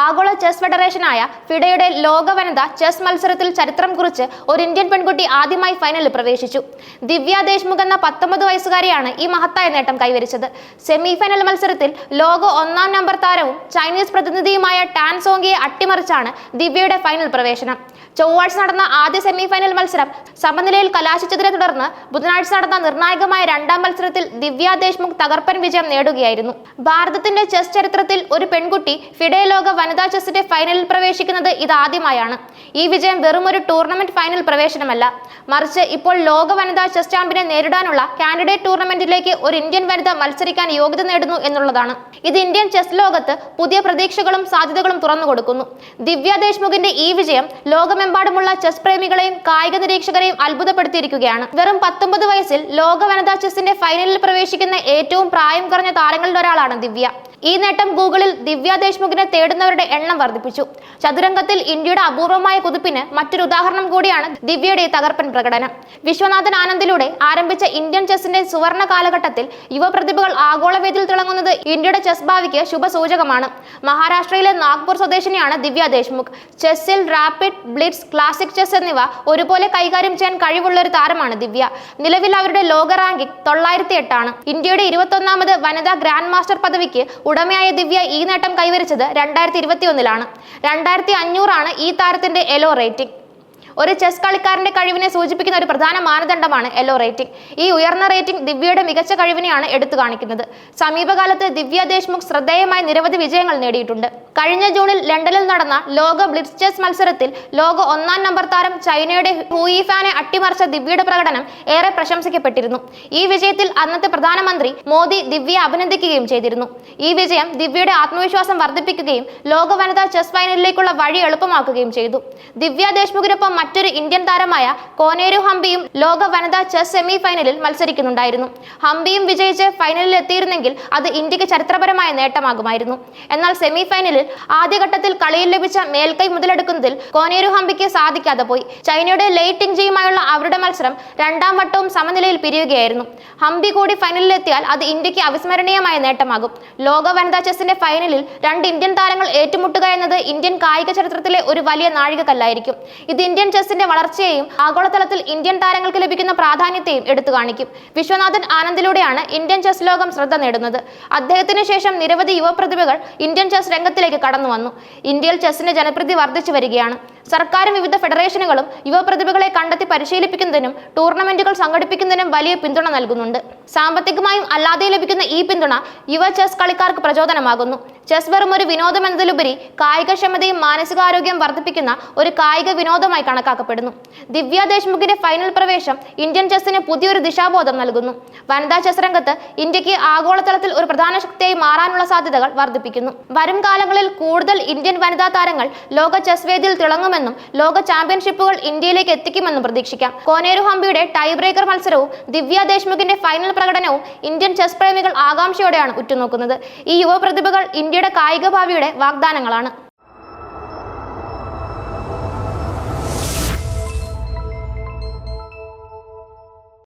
ആഗോള ചെസ് ഫെഡറേഷനായ ഫിഡയുടെ ലോക വനിതാ ചെസ് മത്സരത്തിൽ ചരിത്രം കുറിച്ച് ഒരു ഇന്ത്യൻ പെൺകുട്ടി ആദ്യമായി ഫൈനലിൽ പ്രവേശിച്ചു. ദിവ്യ ദേശ്മുഖ് എന്ന 19 വയസ്സുകാരിയാണ് ഈ മഹത്തായ നേട്ടം കൈവരിച്ചത്. സെമി ഫൈനൽ മത്സരത്തിൽ ലോക 1-ാം നമ്പർ താരവും ചൈനീസ് പ്രതിനിധിയുമായ ടാൻ സോങ്ങിയെ അട്ടിമറിച്ചാണ് ദിവ്യയുടെ ഫൈനൽ പ്രവേശനം. ചൊവ്വാഴ്ച നടന്ന ആദ്യ സെമി ഫൈനൽ മത്സരം സമനിലയിൽ കലാശിച്ചതിനെ തുടർന്ന് ബുധനാഴ്ച നടന്ന നിർണായകമായ 2-ാം മത്സരത്തിൽ ദിവ്യ ദേശ്മുഖ് തകർപ്പൻ വിജയം നേടുകയായിരുന്നു. ഭാരതത്തിന്റെ ചെസ് ചരിത്രത്തിൽ ഒരു പെൺകുട്ടി ഫിഡെ ലോക വനിതാ ചെസ്സിന്റെ ഫൈനലിൽ പ്രവേശിക്കുന്നത് ഇതാദ്യമായാണ്. ഈ വിജയം വെറും ഒരു ടൂർണമെന്റ് ഫൈനൽ പ്രവേശനമല്ല, മറിച്ച് ഇപ്പോൾ ലോക വനിതാ ചെസ് ചാമ്പ്യനെ നേരിടാനുള്ള കാൻഡിഡേറ്റ് ടൂർണമെന്റിലേക്ക് ഒരു ഇന്ത്യൻ വനിത മത്സരിക്കാൻ യോഗ്യത നേടുന്നു എന്നുള്ളതാണ്. ഇത് ഇന്ത്യൻ ചെസ് ലോകത്ത് പുതിയ പ്രതീക്ഷകളും സാധ്യതകളും തുറന്നുകൊടുക്കുന്നു. ദിവ്യ ദേശ്മുഖിന്റെ ഈ വിജയം ലോകമെമ്പാടുമുള്ള ചെസ് പ്രേമികളെയും കായിക നിരീക്ഷകരെയും അത്ഭുതപ്പെടുത്തിയിരിക്കുകയാണ്. വെറും 19 വയസ്സിൽ ലോക വനിതാ ചെസ്സിന്റെ ഫൈനലിൽ പ്രവേശിക്കുന്ന ഏറ്റവും പ്രായം കുറഞ്ഞ താരങ്ങളിൽ ഒരാളാണ് ദിവ്യ. ഈ നേട്ടം ഗൂഗിളിൽ ദിവ്യ ദേശ്മുഖിനെ തേടുന്നവരുടെ എണ്ണം വർദ്ധിപ്പിച്ചു. ചതുരംഗത്തിൽ ഇന്ത്യയുടെ അപൂർവമായ കുതിപ്പിന് മറ്റൊരു ഉദാഹരണം കൂടിയാണ് ദിവ്യയുടെ തകർപ്പൻ പ്രകടനം. വിശ്വനാഥൻ ആനന്ദിലൂടെ ആരംഭിച്ച ഇന്ത്യൻ ചെസ്സിന്റെ സുവർണ കാലഘട്ടത്തിൽ യുവപ്രതിഭകൾ ആഗോളവേദിയിൽ തിളങ്ങുന്നത് ഇന്ത്യയുടെ ചെസ് ഭാവിക്ക് ശുഭസൂചകമാണ്. മഹാരാഷ്ട്രയിലെ നാഗ്പൂർ സ്വദേശിനിയാണ് ദിവ്യ ദേശ്മുഖ്. ചെസ്സിൽ റാപ്പിഡ്, ബ്ലിറ്റ്സ്, ക്ലാസിക് ചെസ് എന്നിവ ഒരുപോലെ കൈകാര്യം ചെയ്യാൻ കഴിവുള്ള ഒരു താരമാണ് ദിവ്യ. നിലവിൽ അവരുടെ ലോക റാങ്കിംഗ് 908 ആണ്. ഇന്ത്യയുടെ 21ാമത് വനിതാ ഗ്രാൻഡ് മാസ്റ്റർ പദവിക്ക് ഉടമയായ ദിവ്യ ഈ നേട്ടം കൈവരിച്ചത് 2021-ലാണ്. 2500 ആണ് ഈ താരത്തിന്റെ എലോ റേറ്റിംഗ്. ഒരു ചെസ് കളിക്കാരന്റെ കഴിവിനെ സൂചിപ്പിക്കുന്ന ഒരു പ്രധാന മാനദണ്ഡമാണ് എലോ റേറ്റിംഗ്. ഈ ഉയർന്ന റേറ്റിംഗ് ദിവ്യയുടെ മികച്ച കഴിവിനെയാണ് എടുത്തു കാണിക്കുന്നത്. സമീപകാലത്ത് ദിവ്യ ദേശ്മുഖ് ശ്രദ്ധേയമായ നിരവധി വിജയങ്ങൾ നേടിയിട്ടുണ്ട്. കഴിഞ്ഞ ജൂണിൽ ലണ്ടനിൽ നടന്ന ലോക ബ്ലിറ്റ്സ് ചെസ് മത്സരത്തിൽ ലോക 1-ാം നമ്പർ താരം ചൈനയുടെ ഹൂയി ഫാനെ അട്ടിമറിച്ച ദിവ്യയുടെ പ്രകടനം ഏറെ പ്രശംസിക്കപ്പെട്ടിരുന്നു. ഈ വിജയത്തിൽ അന്നത്തെ പ്രധാനമന്ത്രി മോദി ദിവ്യയെ അഭിനന്ദിക്കുകയും ചെയ്തിരുന്നു. ഈ വിജയം ദിവ്യയുടെ ആത്മവിശ്വാസം വർദ്ധിപ്പിക്കുകയും ലോക വനിതാ ചെസ് ഫൈനലിലേക്കുള്ള വഴി എളുപ്പമാക്കുകയും ചെയ്തു. ദിവ്യ ദേശ്മുഖിനൊപ്പം മറ്റൊരു ഇന്ത്യൻ താരമായ കോനേരു ഹംപിയും ലോക വനിതാ ചെസ് സെമി ഫൈനലിൽ മത്സരിക്കുന്നുണ്ടായിരുന്നു. ഹംപിയും വിജയിച്ച് ഫൈനലിൽ എത്തിയിരുന്നെങ്കിൽ അത് ഇന്ത്യക്ക് ചരിത്രപരമായ നേട്ടമാകുമായിരുന്നു. എന്നാൽ സെമി ഫൈനലിൽ ആദ്യഘട്ടത്തിൽ കളിയിൽ ലഭിച്ച മേൽക്കൈ മുതലെടുക്കുന്നതിൽ കോനേരു ഹംപിക്ക് സാധിക്കാതെ പോയി. ചൈനയുടെ ലൈ ടിങ്ജിയുമായുള്ള അവരുടെ മത്സരം 2-ാം വട്ടവും സമനിലയിൽ പിരിയുകയായിരുന്നു. ഹംപി കൂടി ഫൈനലിൽ എത്തിയാൽ അത് ഇന്ത്യക്ക് അവിസ്മരണീയമായ നേട്ടമാകും. ലോക വനിതാ ചെസ്സിന്റെ ഫൈനലിൽ 2 ഇന്ത്യൻ താരങ്ങൾ ഏറ്റുമുട്ടുക എന്നത് ഇന്ത്യൻ കായിക ചരിത്രത്തിലെ ഒരു വലിയ നാഴികക്കല്ലായിരിക്കും. ഇത് ഇന്ത്യൻ ചെസ്സിന്റെ വളർച്ചയെയും ആഗോളതലത്തിൽ ഇന്ത്യൻ താരങ്ങൾക്ക് ലഭിക്കുന്ന പ്രാധാന്യത്തെയും എടുത്തു കാണിക്കും. വിശ്വനാഥൻ ആനന്ദിലൂടെയാണ് ഇന്ത്യൻ ചെസ് ലോകം ശ്രദ്ധ നേടുന്നത്. അദ്ദേഹത്തിന് ശേഷം നിരവധി യുവപ്രതിഭകൾ ഇന്ത്യൻ ചെസ് രംഗത്തിലേക്ക് കടന്നു വന്നു. ഇന്ത്യയിൽ ചെസ്സിന്റെ ജനപ്രീതി വർദ്ധിച്ചു വരികയാണ്. സർക്കാരും വിവിധ ഫെഡറേഷനുകളും യുവപ്രതിഭകളെ കണ്ടെത്തി പരിശീലിപ്പിക്കുന്നതിനും ടൂർണമെന്റുകൾ സംഘടിപ്പിക്കുന്നതിനും വലിയ പിന്തുണ നൽകുന്നുണ്ട്. സാമ്പത്തികമായും അല്ലാതെ ലഭിക്കുന്ന ഈ പിന്തുണ യുവ ചെസ് കളിക്കാർക്ക് പ്രചോദനമാകുന്നു. ചെസ് വെറും ഒരു വിനോദം എന്നതിലുപരി കായികക്ഷമതയും മാനസികാരോഗ്യം വർദ്ധിപ്പിക്കുന്ന ഒരു കായിക വിനോദമായി കണക്കാക്കപ്പെടുന്നു. ദിവ്യ ദേശ്മുഖിന്റെ ഫൈനൽ പ്രവേശം ഇന്ത്യൻ ചെസ്സിന് പുതിയൊരു ദിശാബോധം നൽകുന്നു. വനിതാ ചെസ് രംഗത്ത് ഇന്ത്യക്ക് ആഗോളതലത്തിൽ ഒരു പ്രധാന ശക്തിയായി മാറാനുള്ള സാധ്യതകൾ വർദ്ധിപ്പിക്കുന്നു. വരും കാലങ്ങളിൽ കൂടുതൽ ഇന്ത്യൻ വനിതാ താരങ്ങൾ ലോക ചെസ് വേദിയിൽ തിളങ്ങുമെന്നും ലോക ചാമ്പ്യൻഷിപ്പുകൾ ഇന്ത്യയിലേക്ക് എത്തിക്കുമെന്നും പ്രതീക്ഷിക്കാം. കോനേരു ഹംപിയുടെ ടൈ ബ്രേക്കർ മത്സരവും ദിവ്യ ദേശ്മുഖിന്റെ ഫൈനൽ പ്രകടനവും ഇന്ത്യൻ ചെസ് പ്രേമികൾ ആകാംക്ഷയോടെയാണ് ഉറ്റുനോക്കുന്നത്. ഈ യുവ പ്രതിഭകൾ ഇന്ത്യയുടെ കായിക ഭാവിയുടെ വാഗ്ദാനങ്ങളാണ്.